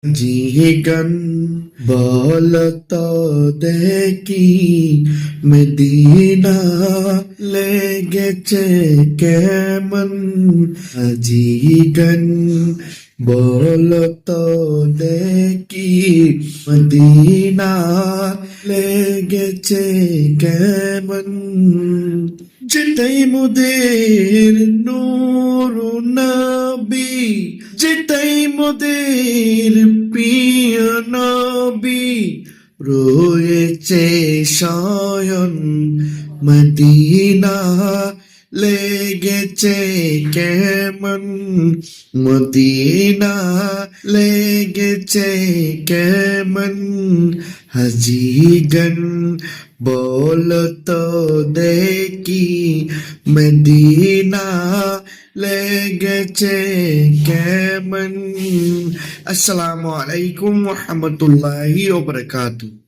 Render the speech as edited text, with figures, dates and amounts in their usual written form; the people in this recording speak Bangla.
জিগন বলতো দেখি মদিনা লেগেছে কেমন জিগন বলতো দেখি মদিনা লেগেছে কেমন যেটাই মোদের নূর নবী যেটাই মোদের প্রিয় নবী রয়েছে শয়ন মদিনা লেগেছে কেমন মদিনা লেগেছে কেমন হাজিগন বলতো দেখি মদিনা লেগেছে কেমন। আসসালামু আলাইকুম ওয়া রাহমাতুল্লাহি ওয়া বারাকাতুহু।